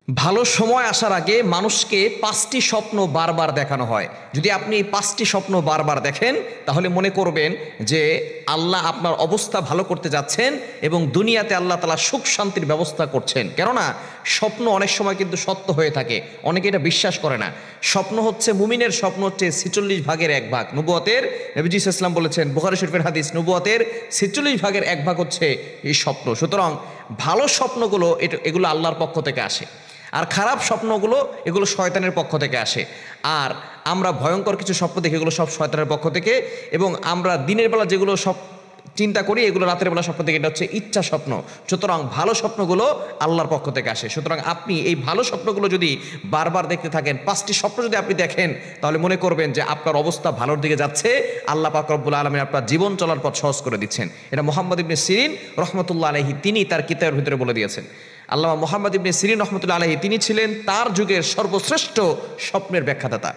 ভালো সময় আসার আগে মানুষকে ৫টি স্বপ্ন বারবার দেখানো হয়। যদি আপনি এই ৫টি স্বপ্ন বারবার দেখেন তাহলে মনে করবেন যে আল্লাহ আপনার অবস্থা ভালো করতে যাচ্ছেন এবং দুনিয়াতে আল্লাহ তাআলা সুখ শান্তির ব্যবস্থা করছেন। কেননা স্বপ্ন অনেক সময় কিন্তু সত্য হয়ে থাকে, অনেকে এটা বিশ্বাস করে না। স্বপ্ন হচ্ছে মুমিনের স্বপ্ন হচ্ছে ৪৬ ভাগের ১ ভাগ। নবুয়তের নবীজি সাল্লাল্লাহু আলাইহি ওয়াসাল্লাম বলেছেন, বুখারী শরীফের হাদিস, নবুয়তের ৪৬ ভাগের ১ ভাগ হচ্ছে এই স্বপ্ন। সুতরাং ভালো স্বপ্নগুলো এগুলো আল্লাহর পক্ষ থেকে আসে, আর খারাপ স্বপ্নগুলো এগুলো শয়তানের পক্ষ থেকে আসে। আর আমরা ভয়ঙ্কর কিছু স্বপ্ন দেখি, এগুলো সব শয়তানের পক্ষ থেকে। এবং আমরা দিনের বেলা যেগুলো সব চিন্তা করি এগুলো রাতের বেলা স্বপ্ন থেকে, এটা হচ্ছে ইচ্ছা স্বপ্ন। সুতরাং ভালো স্বপ্নগুলো আল্লাহর পক্ষ থেকে আসে। সুতরাং আপনি এই ভালো স্বপ্নগুলো যদি বারবার দেখতে থাকেন, ৫টি স্বপ্ন যদি আপনি দেখেন, তাহলে মনে করবেন যে আপনার অবস্থা ভালোর দিকে যাচ্ছে, আল্লাহ পাক রব্বুল আলামিন আপনার জীবন চলার পথ সহজ করে দিচ্ছেন। এটা মুহাম্মদ ইবনে সিরিন রহমতুল্লাহ আলাইহি তিনি তার কিতাবের ভিতরে বলে দিয়েছেন। আল্লামা মুহাম্মদ ইবনে সিরিন রহমতুল্লাহ আলাইহি তিনি ছিলেন তার যুগের সর্বশ্রেষ্ঠ স্বপ্নের ব্যাখ্যাদাতা।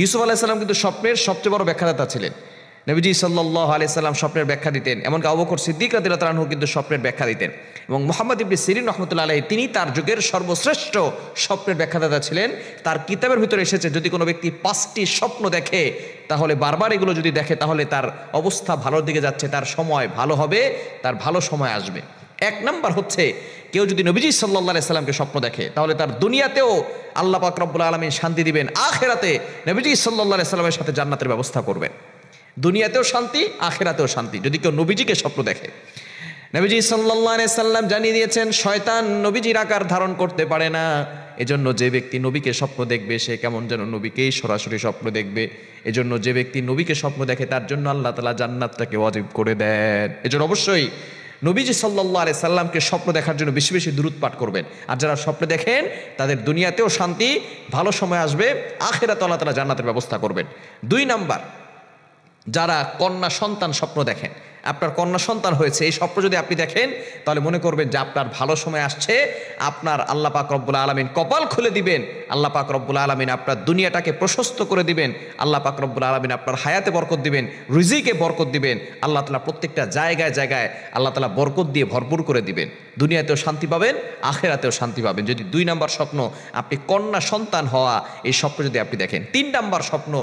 ইউসুফ আলাইহিস সালাম কিন্তু স্বপ্নের সবচেয়ে বড় ব্যাখ্যাদাতা ছিলেন। নবীজি সাল্লাল্লাহু আলাইহি সাল্লাম স্বপ্নের ব্যাখ্যা দিতেন, এমনকি আবু বকর সিদ্দিক রাদিয়াল্লাহু তাআলা আনহু কিন্তু স্বপ্নের ব্যাখ্যা দিতেন। এবং মুহাম্মদ ইবনে সিরিন রহমতুল্লাহ আলাইহি তিনি তার যুগের সর্বশ্রেষ্ঠ স্বপ্নের ব্যাখ্যাদাতা ছিলেন। তার কিতাবের ভিতরে এসেছে যদি কোনো ব্যক্তি ৫টি স্বপ্ন দেখে, তাহলে বারবার এগুলো যদি দেখে, তাহলে তার অবস্থা ভালোর দিকে যাচ্ছে, তার সময় ভালো হবে, তার ভালো সময় আসবে। ১ নাম্বার হচ্ছে, কেউ যদি নবীজি সাল্লাল্লাহু আলাইহি সাল্লামকে স্বপ্ন দেখে, তাহলে তার দুনিয়াতেও আল্লাহ পাক রব্বুল আলামিন শান্তি দিবেন, আখিরাতে নবীজি সাল্লাল্লাহু আলাইহি সাল্লামের সাথে জান্নাতের ব্যবস্থা করবেন। দুনিয়াতেও শান্তি, আখিরাতেও শান্তি যদি কেউ নবীজিকে স্বপ্ন দেখে। নবীজি সাল্লাল্লাহু আলাইহি সাল্লাম জানিয়ে দিয়েছেন, শয়তান নবীজির আকার ধারণ করতে পারে না। এজন্য যে ব্যক্তি নবীকে স্বপ্ন দেখবে সে কেমন যেন নবীকেই সরাসরি স্বপ্ন দেখবে। এজন্য যে ব্যক্তি নবীকে স্বপ্ন দেখে তার জন্য আল্লাহ তাআলা জান্নাতটাকে ওয়াজিব করে দেন। এজন্য অবশ্যই নবীজি সাল্লাল্লাহু আলাইহি সাল্লামকে স্বপ্ন দেখার জন্য বেশি বেশি দুরূদ পাঠ করবেন। আর যারা স্বপ্ন দেখেন তাদের দুনিয়াতেও শান্তি, ভালো সময় আসবে, আখিরাতে আল্লাহ তাআলা জান্নাতের ব্যবস্থা করবেন। ২ নাম্বার, যারা কন্যা সন্তান স্বপ্ন দেখেন, আপনার কন্যা সন্তান হয়েছে, এই স্বপ্ন যদি আপনি দেখেন তাহলে মনে করবেন যে আপনার ভালো সময় আসছে, আপনার আল্লাহ পাক রব্বুল আলামিন কপাল খুলে দিবেন, আল্লাহ পাক রব্বুল আলামিন আপনার দুনিয়াটাকে প্রশস্ত করে দিবেন, আল্লাহ পাক রব্বুল আলামিন আপনার হায়াতে বরকত দিবেন, রিজিকে বরকত দিবেন, আল্লাহ তাআলা প্রত্যেকটা জায়গায় জায়গায় আল্লাহ তাআলা বরকত দিয়ে ভরপুর করে দিবেন। দুনিয়াতেও শান্তি পাবেন, আখিরাতেও শান্তি পাবেন যদি ২ নাম্বার স্বপ্ন আপনি কন্যা সন্তান হওয়া এই স্বপ্ন যদি আপনি দেখেন। ৩ নাম্বার স্বপ্ন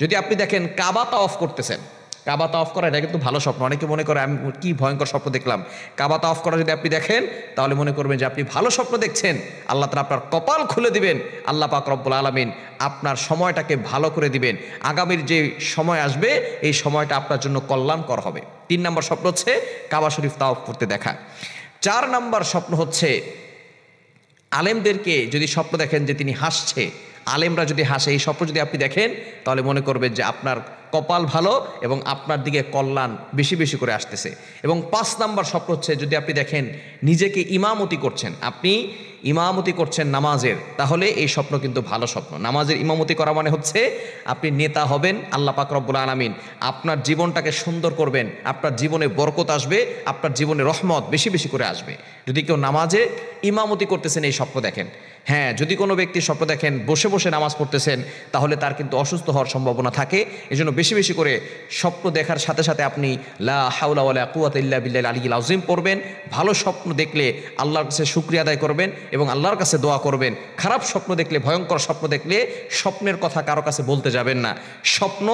যদি আপনি দেখেন কাবা তাওয়াফ করতেছেন, কাবা তাওয়াফ করা এটা কিন্তু ভালো স্বপ্ন। অনেকে মনে করে আমি কি ভয়ঙ্কর স্বপ্ন দেখলাম। কাবা তাওয়াফ করা যদি আপনি দেখেন তাহলে মনে করবেন যে আপনি ভালো স্বপ্ন দেখছেন, আল্লাহ তাআলা আপনার কপাল খুলে দিবেন, আল্লাহ পাক রব্বুল আলামিন আপনার সময়টাকে ভালো করে দিবেন। আগামীর যে সময় আসবে এই সময়টা আপনার জন্য কল্যাণকর হবে। ৩ নম্বর স্বপ্ন হচ্ছে কাবা শরীফ তাওয়াফ করতে দেখা। ৪ নম্বর স্বপ্ন হচ্ছে আলেমদেরকে যদি স্বপ্ন দেখেন যে তিনি হাসছে, আলেমরা যদি হাসে, এই স্বপ্ন যদি আপনি দেখেন তাহলে মনে করবেন যে আপনার কপাল ভালো এবং আপনার দিকে কল্যাণ বেশি বেশি করে আসতেছে। এবং ৫ নাম্বার স্বপ্ন হচ্ছে যদি আপনি দেখেন নিজেকে ইমামতি করছেন, আপনি ইমামতি করছেন নামাজের, তাহলে এই স্বপ্ন কিন্তু ভালো স্বপ্ন। নামাজের ইমামতি করা মানে হচ্ছে আপনি নেতা হবেন, আল্লাহ পাক রব্বুল আলামিন আপনার জীবনটাকে সুন্দর করবেন, আপনার জীবনে বরকত আসবে, আপনার জীবনে রহমত বেশি বেশি করে আসবে যদি কেউ নামাজে ইমামতি করতেছেন এই স্বপ্ন দেখেন। হ্যাঁ, যদি কোনো ব্যক্তি স্বপ্ন দেখেন বসে বসে নামাজ পড়তেছেন তাহলে তার কিন্তু অসুস্থ হওয়ার সম্ভাবনা থাকে। এজন্য বেশি বেশি করে স্বপ্ন দেখার সাথে সাথে আপনি লা হাওলা ওয়ালা কুওয়াতা ইল্লা বিল্লাহিল আলিয়্যিল আযীম পড়বেন। ভালো স্বপ্ন দেখলে আল্লাহর কাছে শুকরিয়া আদায় করবেন এবং আল্লাহর কাছে দোয়া করবেন। খারাপ স্বপ্ন দেখলে, ভয়ঙ্কর স্বপ্ন দেখলে স্বপ্নের কথা কারো কাছে বলতে যাবেন না। স্বপ্ন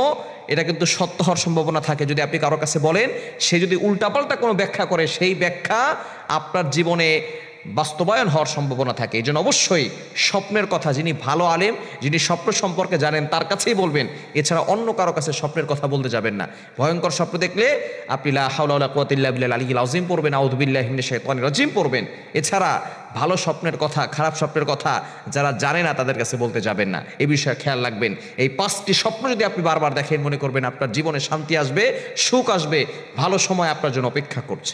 এটা কিন্তু সত্য হওয়ার সম্ভাবনা থাকে, যদি আপনি কারো কাছে বলেন, সে যদি উল্টাপাল্টা কোনো ব্যাখ্যা করে সেই ব্যাখ্যা আপনার জীবনে বাস্তবায়ন হওয়ার সম্ভাবনা থাকে। এই জন্য অবশ্যই স্বপ্নের কথা যিনি ভালো আলেম, যিনি স্বপ্ন সম্পর্কে জানেন তার কাছেই বলবেন, এছাড়া অন্য কারো কাছে স্বপ্নের কথা বলতে যাবেন না। ভয়ঙ্কর স্বপ্ন দেখলে আপনি লা হাওলা ওয়ালা কুওয়াতা ইল্লা বিল্লাহিল আলিয়্যিল আযীম পড়বেন, আউযু বিল্লাহি মিনাশ শাইতানির রাজীম পড়বেন। এছাড়া ভালো স্বপ্নের কথা, খারাপ স্বপ্নের কথা যারা জানে না তাদের কাছে বলতে যাবেন না। এই বিষয়ে খেয়াল রাখবেন। এই ৫টি স্বপ্ন যদি আপনি বারবার দেখেন মনে করবেন আপনার জীবনে শান্তি আসবে, সুখ আসবে, ভালো সময় আপনার জন্য অপেক্ষা করছে।